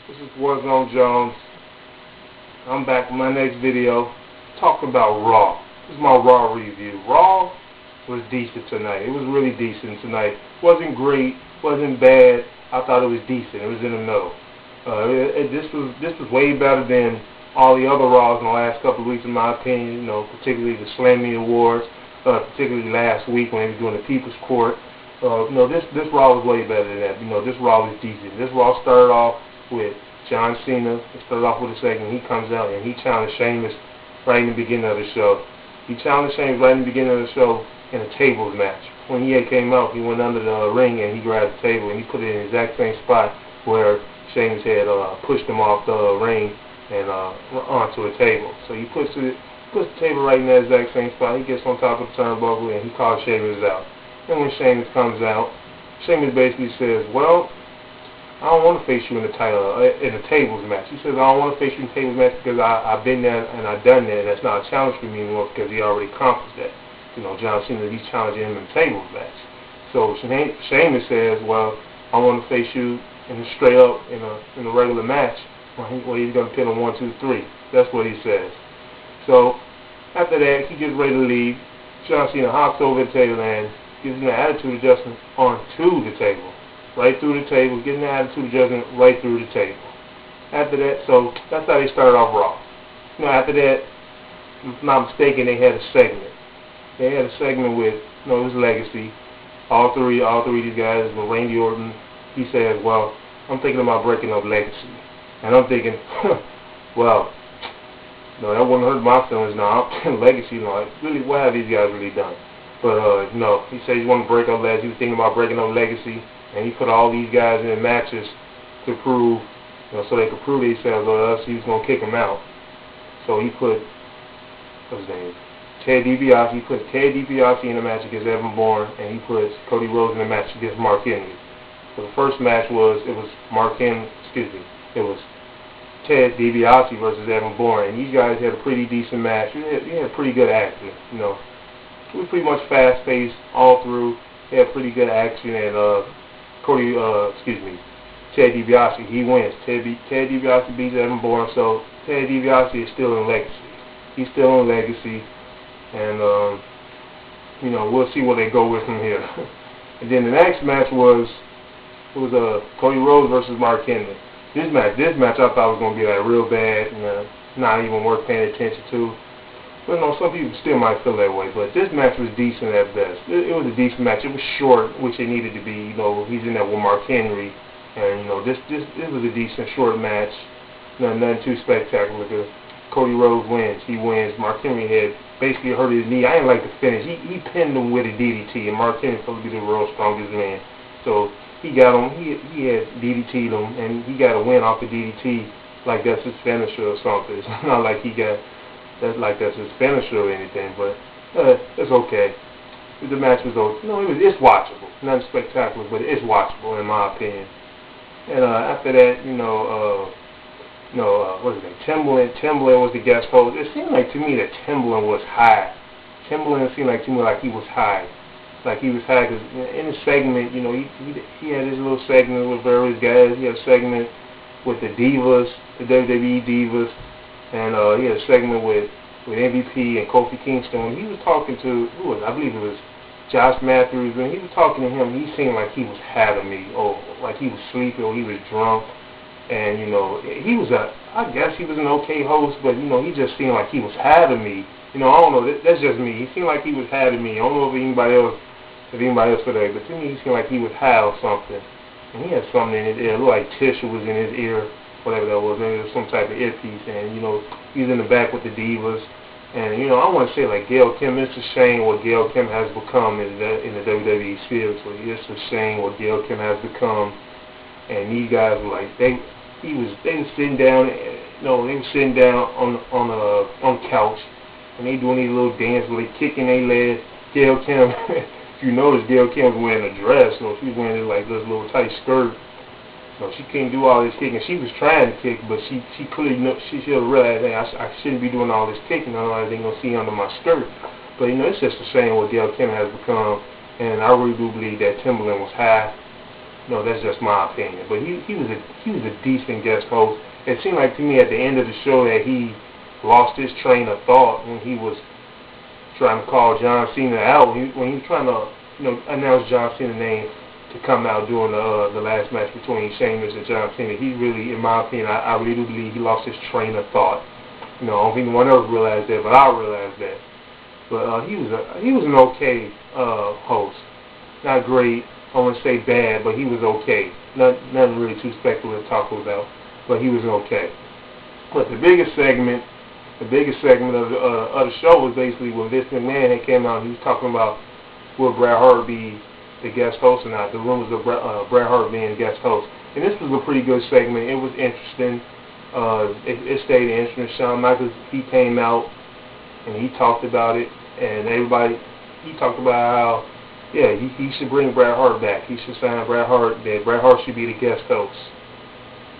This is Warzone Jones. I'm back with my next video. Talk about Raw. This is my Raw review. Raw was decent tonight. It was really decent tonight. Wasn't great. Wasn't bad. I thought it was decent. It was in the middle. This was way better than all the other Raws in the last couple of weeks, in my opinion. You know, particularly the Slammy Awards. Particularly last week when they were doing the People's Court. This Raw was way better than that. You know, this Raw was decent. This Raw started off with John Cena. It started off with a segment. He comes out and he challenged Sheamus right in the beginning of the show. He challenged Sheamus right in the beginning of the show in a tables match. When he came out, he went under the ring and he grabbed the table and he put it in the exact same spot where Sheamus had pushed him off the ring and onto a table. So he puts the table right in that exact same spot. He gets on top of the turnbuckle and he calls Sheamus out. And when Sheamus comes out, Sheamus basically says, well, I don't want to face you in a tables match. He says, I don't want to face you in a tables match because I've been there and I've done that, and that's not a challenge for me anymore because he already accomplished that. You know, John Cena, he's challenging him in a tables match. So Sheamus says, well, I want to face you in a straight up in a regular match where he's going to pin him 1, 2, 3. That's what he says. So after that, he gets ready to leave. John Cena hops over the table and gives him an attitude adjustment onto the table. Right through the table, getting the attitude adjustment right through the table. After that, so that's how they started off Raw. You know, after that, if I'm not mistaken, they had a segment. They had a segment with, you know, his legacy. All three of these guys, with Randy Orton. He says, well, I'm thinking about breaking up Legacy. And I'm thinking, well, no, that wouldn't hurt my feelings now. Legacy, you know, like, really, what have these guys really done? But, no, he said he wanted to break up Legacy. He was thinking about breaking up Legacy. And he put all these guys in matches to prove, you know, so they could prove themselves, or else he was going to kick them out. So he put, what's his name? Ted DiBiase. He put Ted DiBiase in a match against Evan Bourne, and he put Cody Rhodes in a match against Mark Henry. So the first match was, it was Ted DiBiase versus Evan Bourne, and these guys had a pretty decent match. They had pretty good action, you know. It was pretty much fast-paced all through. They had pretty good action, and Ted DiBiase, he wins. Ted DiBiase beats Evan Bourne, so Ted DiBiase is still in Legacy. He's still in Legacy, and you know, we'll see where they go with him here. And then the next match was Cody Rhodes versus Mark Henry. This match I thought was going to be like real bad, and not even worth paying attention to. But no, some people still might feel that way. But this match was decent at best. It was a decent match. It was short, which it needed to be. You know, he's in there with Mark Henry, and you know, this was a decent short match. Nothing too spectacular. Cody Rhodes wins. He wins. Mark Henry had basically hurt his knee. I didn't like the finish. He pinned him with a DDT, and Mark Henry supposed to be the world's strongest man. So he got him. He had DDT'd him, and he got a win off the DDT like that's his finisher or something. It's not like that's his finisher or anything, but it's okay. The match was okay. No, it's watchable. Nothing spectacular, but it's watchable in my opinion. And after that, what is it? Timbaland was the guest host. It seemed like to me that Timbaland was high. Timbaland seemed like to me like he was high. Like he was high because in the segment, you know, he had his little segment with various guys. He had a segment with the Divas, the WWE Divas. And he had a segment with MVP and Kofi Kingston. When he was talking to, I believe it was Josh Matthews, when he was talking to him, he seemed like he was having me, or like he was sleepy, or he was drunk. And, you know, I guess he was an okay host, but, you know, he just seemed like he was having me. You know, I don't know, that's just me. He seemed like he was having me. I don't know if anybody else for that, but to me, he seemed like he was high or something. And he had something in his ear. It looked like tissue was in his ear. Whatever that was, maybe it was some type of earpiece, and you know, he's in the back with the Divas, and you know, I want to say like Gail Kim, it's a shame what Gail Kim has become in the WWE seriously. It's a shame what Gail Kim has become, and these guys were like they were sitting down, you know, they were sitting down on the couch, and they doing these little dances where they kicking their legs. Gail Kim, if you notice, Gail Kim was wearing a dress, you know, she was wearing like this little tight skirt. No, she couldn't do all this kicking. She was trying to kick, but she clearly she should have realized, hey, I shouldn't be doing all this kicking, otherwise they're gonna see under my skirt. But you know, it's just a shame what Gail Kim has become, and I really do believe that Timbaland was high. No, that's just my opinion. But he was a decent guest host. It seemed like to me at the end of the show that he lost his train of thought when he was trying to call John Cena out. When he was trying to announce John Cena's name to come out during the last match between Sheamus and John Cena. He really, in my opinion, I really do believe he lost his train of thought. I don't think anyone else realized that, but I realized that. But he was an okay host. Not great. I wouldn't say bad, but he was okay. Nothing really too spectacular to talk about, but he was okay. But the biggest segment of the show was basically when Vince McMahon had came out. He was talking about will Bret Hart be the guest host or not. The rumors of Bret Hart being the guest host, and this was a pretty good segment. It was interesting. It stayed interesting. Shawn Michaels, he came out and he talked about it, and he talked about how he should bring Bret Hart back. He should sign Bret Hart. That Bret Hart should be the guest host.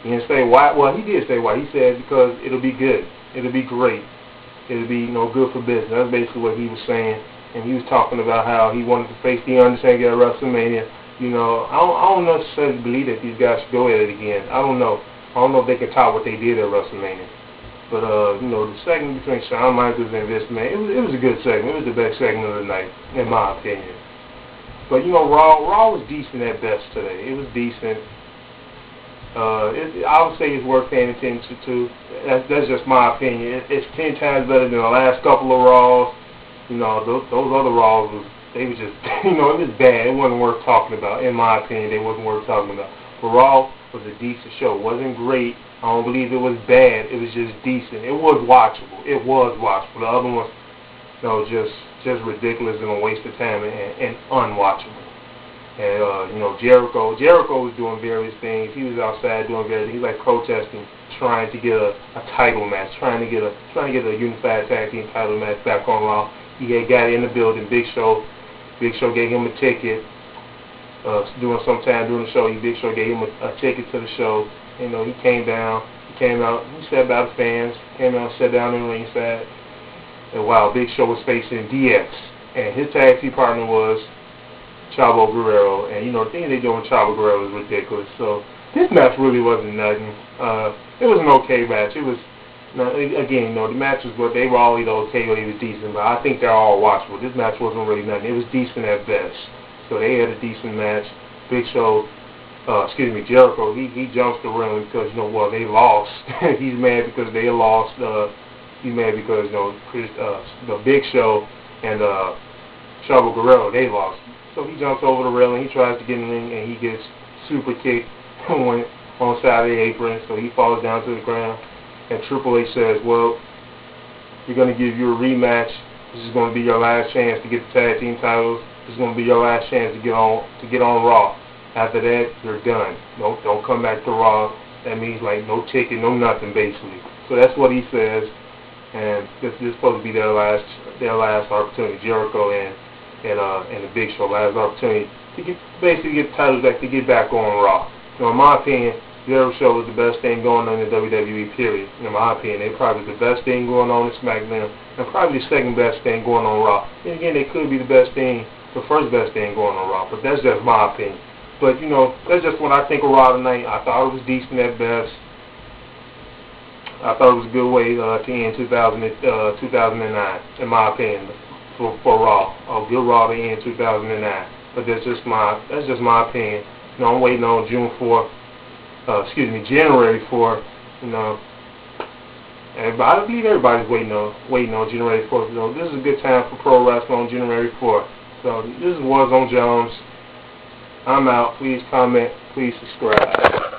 He didn't say why. Well, he did say why. He said because it'll be good. It'll be great. It'll be good for business. That's basically what he was saying. And he was talking about how he wanted to face The Undertaker at WrestleMania. I don't necessarily believe that these guys should go at it again. I don't know. I don't know if they can top what they did at WrestleMania. But, the segment between Shawn Michaels and Vince McMahon, it was a good segment. It was the best segment of the night, in my opinion. But, Raw was decent at best today. It was decent. I would say it's worth paying attention to. That's just my opinion. It's 10 times better than the last couple of Raws. Those other Raws, they were just, it was bad. It wasn't worth talking about. In my opinion, they wasn't worth talking about. But Raw was a decent show. It wasn't great. I don't believe it was bad. It was just decent. It was watchable. The other ones, just ridiculous and a waste of time and unwatchable. And Jericho was doing various things. He was outside doing various things. He was like protesting, trying to get a title match, trying to get a unified tag team title match back on Raw. He had got in the building. Big Show gave him a ticket. Sometime during the show, Big Show gave him a ticket to the show. He came down. He came out. He sat by the fans. Came out, sat down in the ringside. And while Big Show was facing DX, and his tag team partner was Chavo Guerrero, and the thing they doing with Chavo Guerrero was ridiculous. So this match really wasn't nothing. It was an okay match. It was the matches, but they were all either okay or they was decent. But I think they're all watchable. This match wasn't really nothing. It was decent at best. So they had a decent match. Jericho, he jumps the ring because they lost. He's mad because they lost. He's mad because the Big Show and Chavo Guerrero, they lost. So he jumps over the railing, he tries to get in the ring, and he gets super kicked on the side of the apron, so he falls down to the ground. And Triple H says, well, we're going to give you a rematch. This is going to be your last chance to get the tag team titles. This is going to be your last chance to get on Raw. After that, you're done. Don't come back to Raw. That means no ticket, no nothing, basically. So that's what he says. And this is supposed to be their last opportunity. Jericho and the Big Show, last opportunity to get the titles back, to get back on Raw. In my opinion, Jericho was the best thing going on in the WWE, period. In my opinion, they probably the best thing going on in SmackDown, and probably the second best thing going on Raw. And again, they could be the first best thing going on Raw, but that's just my opinion. But, that's just what I think of Raw tonight. I thought it was decent at best. I thought it was a good way to end 2009, in my opinion, for Raw. A good Raw to end 2009. But that's just my opinion. I'm waiting on January 4th. I believe everybody's waiting on January 4th. This is a good time for pro wrestling on January 4th. So this was on Jones. I'm out. Please comment. Please subscribe.